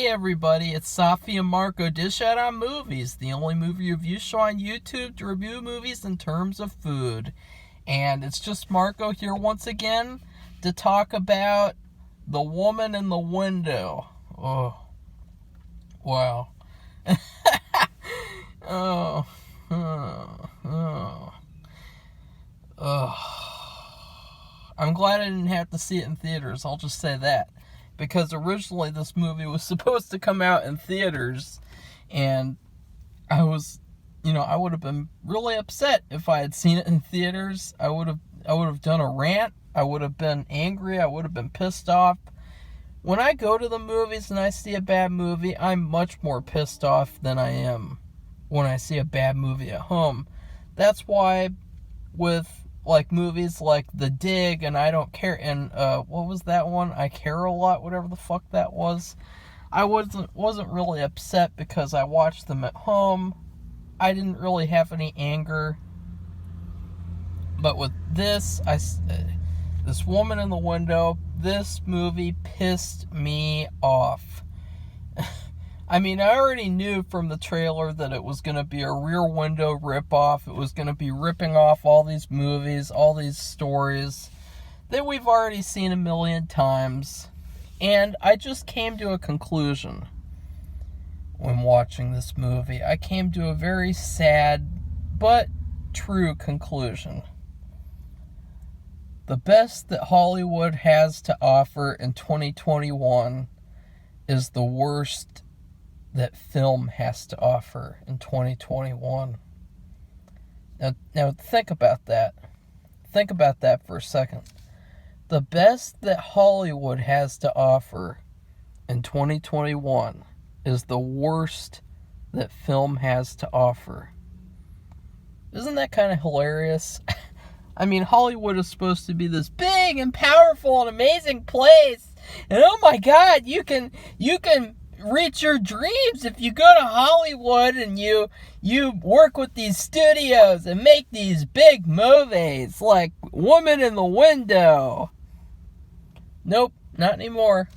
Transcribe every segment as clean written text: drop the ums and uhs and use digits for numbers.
everybody, it's Safi and Marco Dish Out on Movies, the only movie review show on YouTube to review movies in terms of food. And it's just Marco here once again to talk about The Woman in the Window. Oh, wow. I'm glad I didn't have to see it in theaters, I'll just say that. Because originally this movie was supposed to come out in theaters, and I would have been really upset if I had seen it in theaters. I would have done a rant. I would have been angry. I would have been pissed off. When I go to the movies and I see a bad movie, I'm much more pissed off than I am when I see a bad movie at home. That's why with movies like The Dig and I Don't Care, and what was that one? I Care a Lot, whatever the fuck that was. I wasn't really upset because I watched them at home. I didn't really have any anger. But with this, this Woman in the Window, this movie pissed me off. I mean, I already knew from the trailer that it was going to be a Rear Window ripoff. It was going to be ripping off all these movies, all these stories that we've already seen a million times. And I just came to a conclusion when watching this movie. I came to a very sad but true conclusion. The best that Hollywood has to offer in 2021 is the worst that film has to offer in 2021. Now think about that. Think about that for a second. The best that Hollywood has to offer in 2021 is the worst that film has to offer. Isn't that kind of hilarious? I mean, Hollywood is supposed to be this big and powerful and amazing place. And oh my God, you can reach your dreams if you go to Hollywood and you work with these studios and make these big movies like Woman in the Window. Nope, not anymore.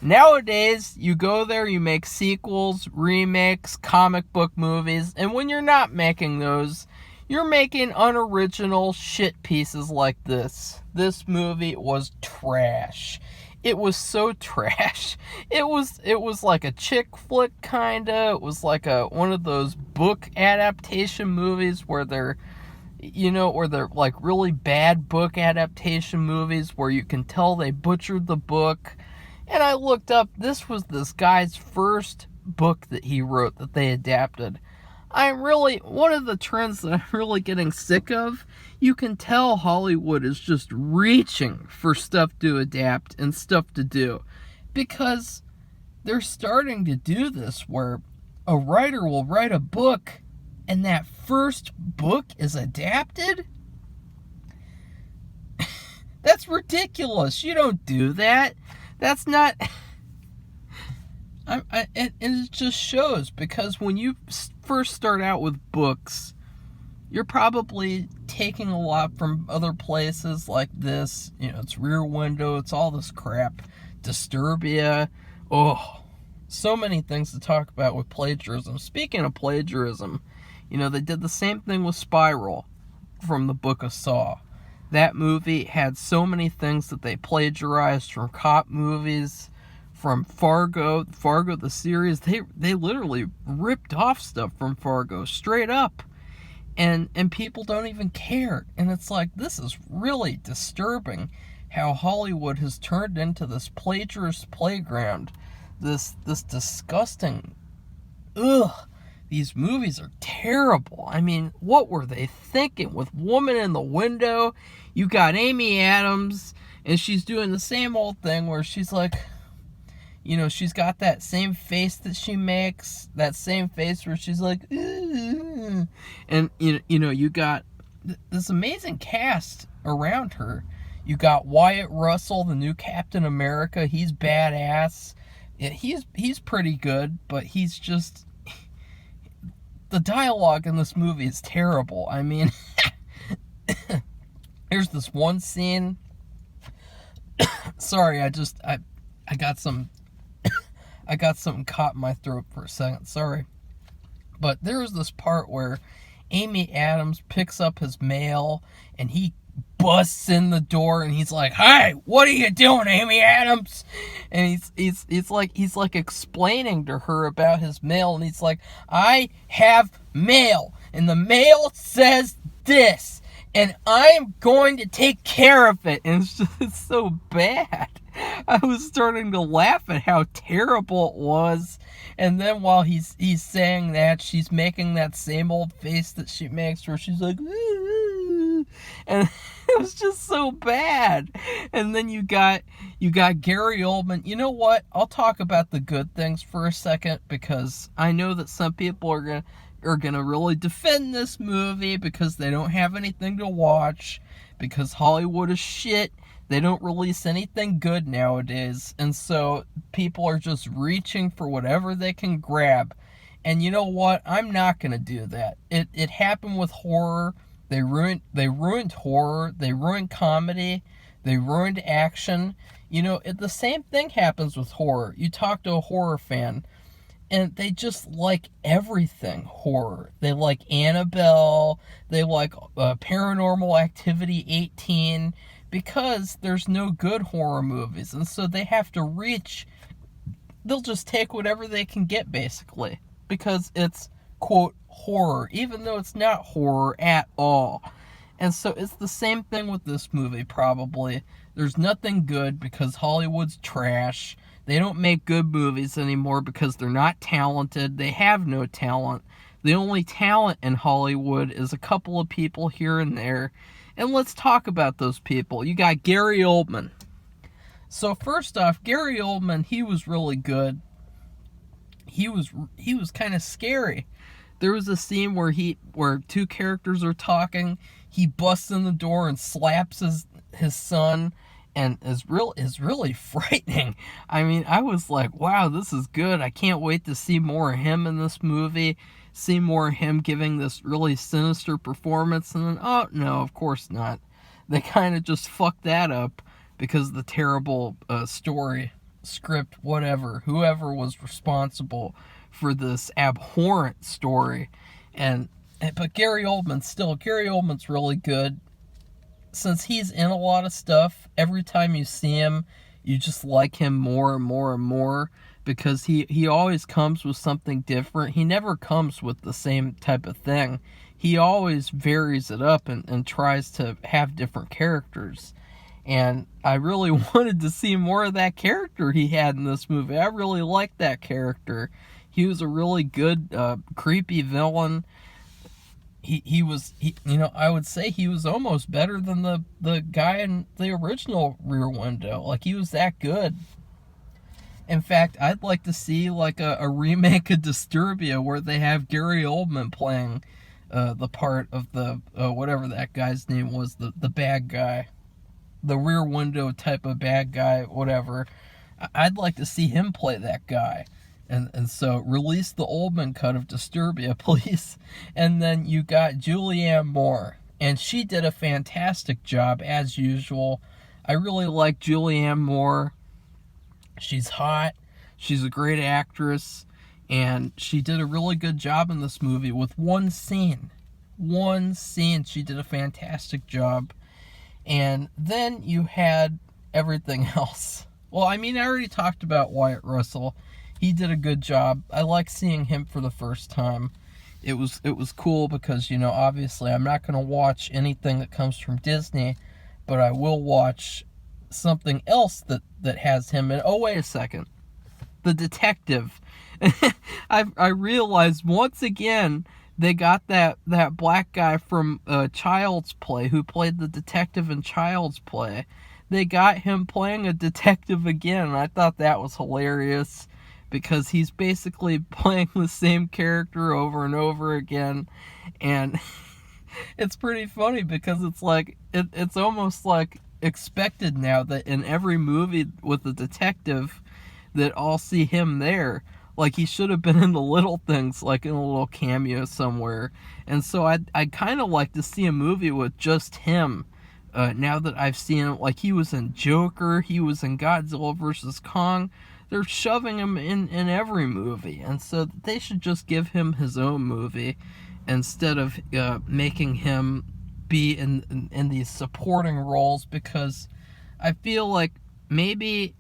Nowadays, you go there, you make sequels, remakes, comic book movies, and when you're not making those, you're making unoriginal shit pieces like this. This movie was trash. It was so trash. It was like a chick flick kinda. It was like one of those book adaptation movies where they're like really bad book adaptation movies where you can tell they butchered the book. And I looked up, this was this guy's first book that he wrote that they adapted. One of the trends that I'm really getting sick of, you can tell Hollywood is just reaching for stuff to adapt and stuff to do. Because they're starting to do this where a writer will write a book and that first book is adapted? That's ridiculous. You don't do that. That's not... and it just shows, because when you first start out with books, you're probably taking a lot from other places like this. It's Rear Window, it's all this crap. Disturbia. Oh, so many things to talk about with plagiarism. Speaking of plagiarism, they did the same thing with Spiral from the Book of Saw. That movie had so many things that they plagiarized from cop movies, from Fargo the series. They literally ripped off stuff from Fargo straight up, and people don't even care. And it's like, this is really disturbing how Hollywood has turned into this plagiarist playground, this disgusting, these movies are terrible. I mean, what were they thinking with Woman in the Window? You got Amy Adams, and she's doing the same old thing where she's like, she's got that same face that she makes, that same face where she's like, ugh. And, you got this amazing cast around her. You got Wyatt Russell, the new Captain America. He's badass. He's pretty good, but he's just... The dialogue in this movie is terrible. I mean, there's this one scene. Sorry, I got some I got something caught in my throat for a second, sorry. But there's this part where Amy Adams picks up his mail and he busts in the door and he's like, "Hey, what are you doing, Amy Adams?" And he's like explaining to her about his mail, and he's like, "I have mail, and the mail says this, and I'm going to take care of it." And it's so bad. I was starting to laugh at how terrible it was. And then while he's saying that, she's making that same old face that she makes where she's like, "Ooh." And it was just so bad. And then you got Gary Oldman. You know what? I'll talk about the good things for a second, because I know that some people are gonna really defend this movie because they don't have anything to watch, because Hollywood is shit. They don't release anything good nowadays, and so people are just reaching for whatever they can grab. And you know what? I'm not gonna do that. It happened with horror. They ruined horror. They ruined comedy. They ruined action. You know, the same thing happens with horror. You talk to a horror fan, and they just like everything horror. They like Annabelle. They like Paranormal Activity 18, because there's no good horror movies. And so they have to reach. They'll just take whatever they can get, basically, because it's, quote, horror, even though it's not horror at all. And so it's the same thing with this movie, probably. There's nothing good because Hollywood's trash. They don't make good movies anymore because they're not talented. They have no talent. The only talent in Hollywood is a couple of people here and there. And let's talk about those people. You got Gary Oldman. So first off, Gary Oldman, he was really good. He was kind of scary. There was a scene where two characters are talking. He busts in the door and slaps his son, and is really frightening. I mean, I was like, wow, this is good. I can't wait to see more of him in this movie. See more of him giving this really sinister performance. And then, oh no, of course not. They kind of just fucked that up because of the terrible story, script, whatever. Whoever was responsible for this abhorrent story. But Gary Oldman's really good. Since he's in a lot of stuff, every time you see him, you just like him more and more and more, because he always comes with something different. He never comes with the same type of thing. He always varies it up and tries to have different characters. And I really wanted to see more of that character he had in this movie. I really liked that character. He was a really good, creepy villain. I would say he was almost better than the guy in the original Rear Window. Like, he was that good. In fact, I'd like to see like a remake of Disturbia where they have Gary Oldman playing the part of the whatever that guy's name was, the bad guy, the Rear Window type of bad guy, whatever. I'd like to see him play that guy. And so release the Oldman cut of Disturbia, please. And then you got Julianne Moore, and she did a fantastic job as usual. I really like Julianne Moore. She's hot. She's a great actress, and she did a really good job in this movie with one scene. She did a fantastic job. And then you had everything else. Well, I mean, I already talked about Wyatt Russell. He did a good job. I like seeing him for the first time. It was cool because, obviously I'm not going to watch anything that comes from Disney, but I will watch something else that has him in. Oh, wait a second. The Detective. I realized once again they got that black guy from Child's Play who played the detective in Child's Play. They got him playing a detective again, and I thought that was hilarious because he's basically playing the same character over and over again, and it's pretty funny because it's like it's almost like expected now that in every movie with a detective that I'll see him there. Like, he should have been in The Little Things, like in a little cameo somewhere. And so I'd kind of like to see a movie with just him. Now that I've seen him, like, he was in Joker, he was in Godzilla vs. Kong. They're shoving him in every movie, and so they should just give him his own movie instead of making him be in these supporting roles, because I feel like maybe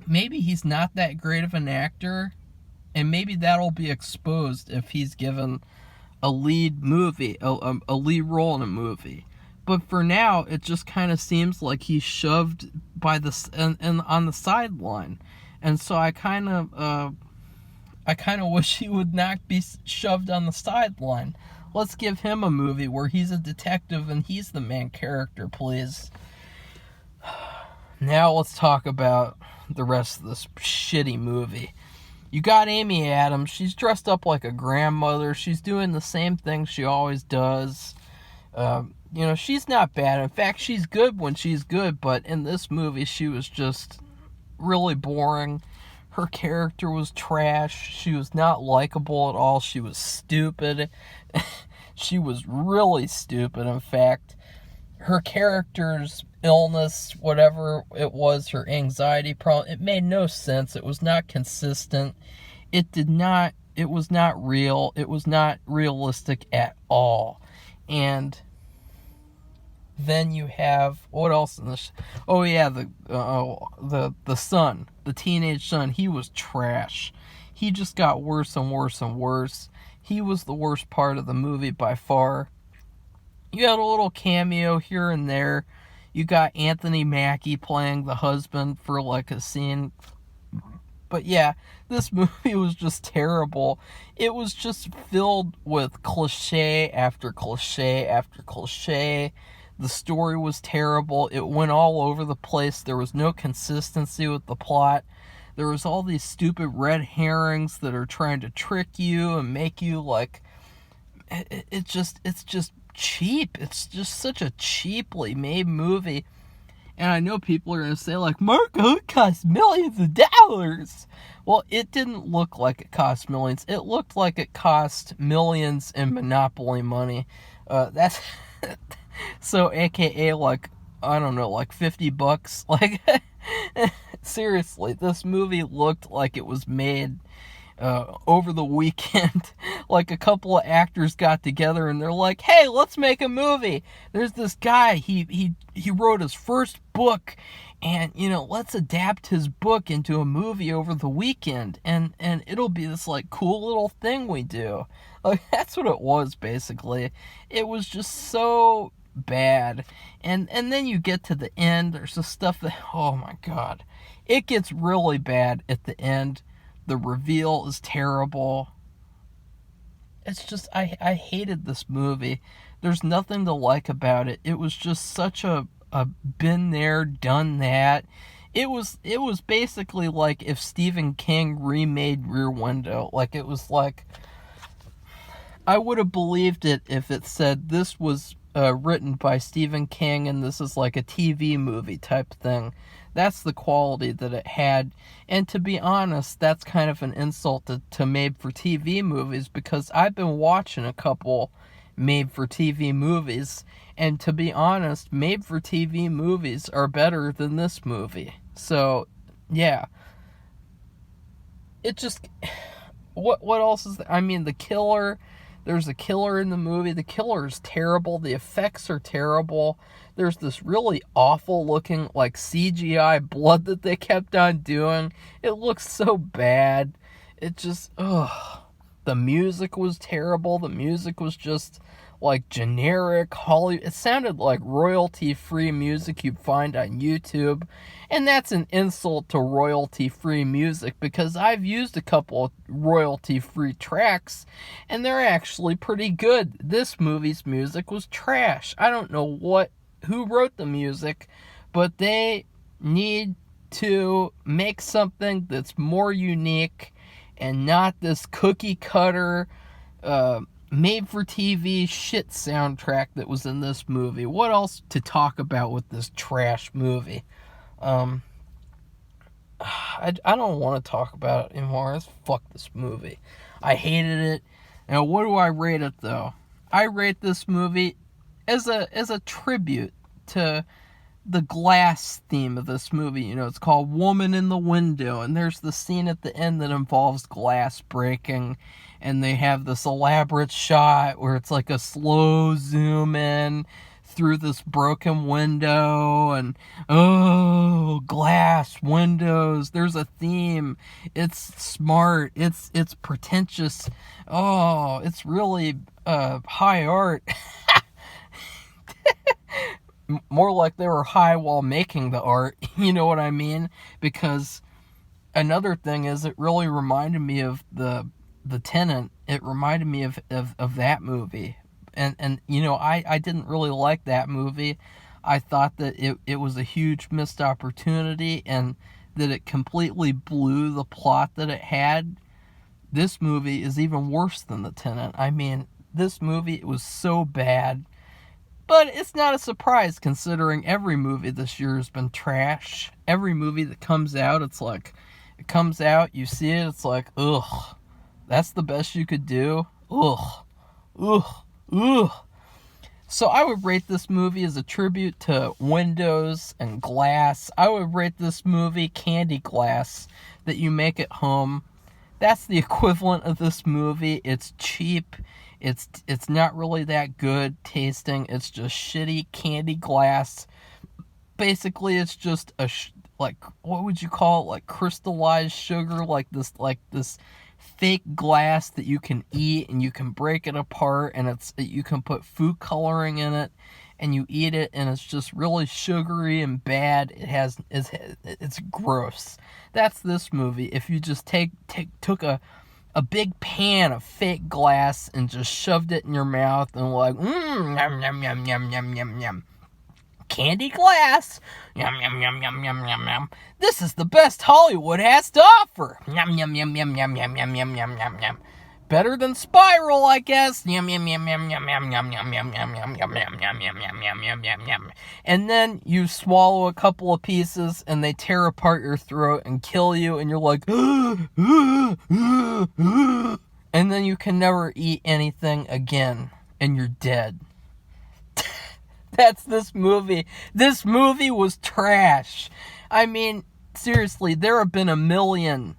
he's not that great of an actor, and maybe that'll be exposed if he's given a lead movie, a lead role in a movie. But for now, it just kind of seems like he's shoved by and on the sideline, and so I kind of wish he would not be shoved on the sideline. Let's give him a movie where he's a detective and he's the main character, please. Now let's talk about the rest of this shitty movie. You got Amy Adams. She's dressed up like a grandmother. She's doing the same thing she always does. She's not bad. In fact, she's good when she's good, but in this movie, she was just really boring. Her character was trash. She was not likable at all. She was stupid. She was really stupid, in fact. Her character's illness, whatever it was, her anxiety problem, it made no sense. It was not consistent. It was not real. It was not realistic at all. And then you have, what else in this? Oh yeah, the son, the teenage son, he was trash. He just got worse and worse and worse. He was the worst part of the movie by far. You had a little cameo here and there. You got Anthony Mackie playing the husband for like a scene. But yeah, this movie was just terrible. It was just filled with cliche after cliche after cliche. The story was terrible. It went all over the place. There was no consistency with the plot. There was all these stupid red herrings that are trying to trick you and make you like... It's just cheap. It's just such a cheaply made movie. And I know people are going to say, like, Marco, it cost millions of dollars. Well, it didn't look like it cost millions. It looked like it cost millions in Monopoly money. That's... So, aka, like, I don't know, like $50. Like, seriously, this movie looked like it was made over the weekend. Like, a couple of actors got together and they're like, hey, let's make a movie. There's this guy, he wrote his first book, and, let's adapt his book into a movie over the weekend, and it'll be this, like, cool little thing we do. Like, that's what it was, basically. It was just so bad. And then you get to the end, there's this stuff that, oh my god, it gets really bad at the end. The reveal is terrible. It's just, I hated this movie. There's nothing to like about it. It was just such a been there, done that. It was basically like if Stephen King remade Rear Window. Like, it was like, I would have believed it if it said this was written by Stephen King and this is like a TV movie type thing. That's the quality that it had. And to be honest, that's kind of an insult to made-for-TV movies, because I've been watching a couple made-for-TV movies, and to be honest, made-for-TV movies are better than this movie. So, yeah. It just... What else is there? I mean, the killer... There's a killer in the movie. The killer is terrible. The effects are terrible. There's this really awful looking, like, CGI blood that they kept on doing. It looks so bad. It just, ugh. The music was terrible. The music was just, like, generic Hollywood. It sounded like royalty-free music you'd find on YouTube. And that's an insult to royalty-free music, because I've used a couple of royalty-free tracks, and they're actually pretty good. This movie's music was trash. I don't know who wrote the music, but they need to make something that's more unique and not this cookie-cutter, made-for-TV shit soundtrack that was in this movie. What else to talk about with this trash movie? I don't want to talk about it anymore. Fuck this movie. I hated it. Now, what do I rate it, though? I rate this movie as a tribute to the glass theme of this movie. You know, it's called Woman in the Window, and there's the scene at the end that involves glass breaking, and they have this elaborate shot where it's like a slow zoom in through this broken window, and oh, glass windows, there's a theme. It's smart, it's pretentious. Oh, it's really high art. More like they were high while making the art, you know what I mean? Because another thing is, it really reminded me of the Tenant. It reminded me of that movie. And you know, I didn't really like that movie. I thought that it was a huge missed opportunity, and that it completely blew the plot that it had. This movie is even worse than the Tenant. I mean, this movie, it was so bad. But it's not a surprise, considering every movie this year has been trash. Every movie that comes out, it's like, it comes out, you see it, it's like, ugh, that's the best you could do? Ugh, ugh, ugh. So I would rate this movie as a tribute to windows and glass. I would rate this movie candy glass that you make at home. That's the equivalent of this movie. It's cheap. It's not really that good tasting. It's just shitty candy glass. Basically, it's just like, what would you call it? Like crystallized sugar, like this fake glass that you can eat, and you can break it apart, and you can put food coloring in it, and you eat it, and it's just really sugary and bad. It's gross. That's this movie. If you just took a big pan of fake glass and just shoved it in your mouth and like, yum, yum, yum, yum, yum, yum, yum. Candy glass, yum, yum, yum, yum, yum, yum, yum. This is the best Hollywood has to offer. Yum, yum, yum, yum, yum, yum, yum, yum, yum, yum, yum. Better than Spiral, I guess. Yum, yum, yum, yum, yum, yum, yum, yum, yum, yum, yum, yum, yum, yum, yum, yum, yum, yum, yum, yum. And then you swallow a couple of pieces, and they tear apart your throat and kill you, and you're like, and then you can never eat anything again, and you're dead. That's this movie. This movie was trash. I mean, seriously, there have been a million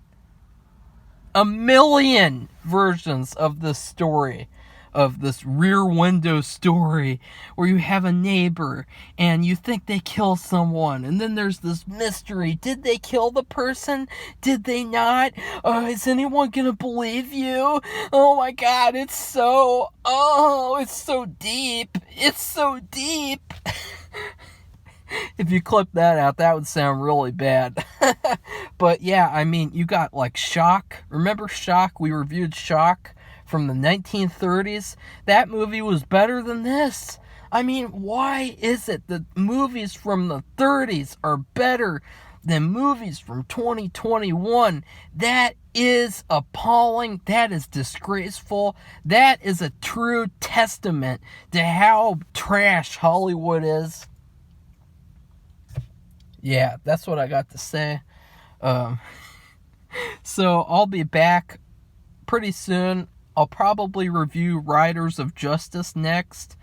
versions of this story, of this Rear Window story, where you have a neighbor and you think they kill someone, and then there's this mystery. Did they kill the person? Did they not? Is anyone gonna believe you? Oh my god, it's so deep. It's so deep. If you clip that out, that would sound really bad. But yeah, I mean, you got like Shock. Remember Shock? We reviewed Shock from the 1930s. That movie was better than this. I mean, why is it that movies from the 30s are better than movies from 2021? That is appalling. That is disgraceful. That is a true testament to how trash Hollywood is. Yeah, that's what I got to say. So I'll be back pretty soon. I'll probably review Riders of Justice next.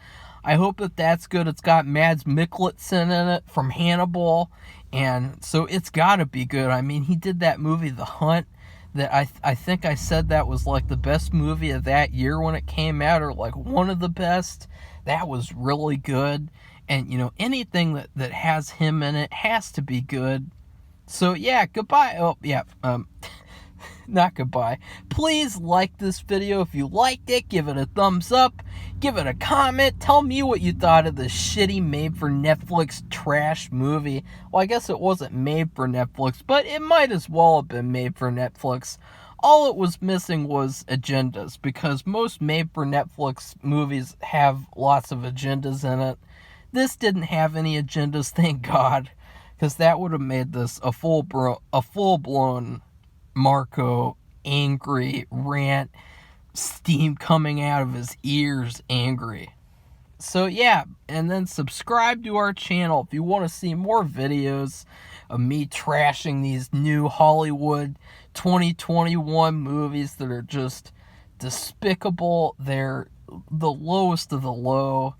I hope that that's good. It's got Mads Mikkelsen in it from Hannibal, and so it's gotta be good. I mean, he did that movie The Hunt that I think I said that was like the best movie of that year when it came out, or like one of the best. That was really good. And, you know, anything that has him in it has to be good. So, yeah, goodbye. Oh, yeah, not goodbye. Please like this video if you liked it. Give it a thumbs up. Give it a comment. Tell me what you thought of this shitty made-for-Netflix trash movie. Well, I guess it wasn't made for Netflix, but it might as well have been made for Netflix. All it was missing was agendas, because most made-for-Netflix movies have lots of agendas in it. This didn't have any agendas, thank God, because that would have made this a full-blown Marco angry rant, steam coming out of his ears angry. So yeah, and then subscribe to our channel if you want to see more videos of me trashing these new Hollywood 2021 movies that are just despicable. They're the lowest of the low,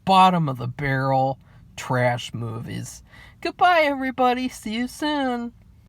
bottom of the barrel, trash movies. Goodbye, everybody. See you soon.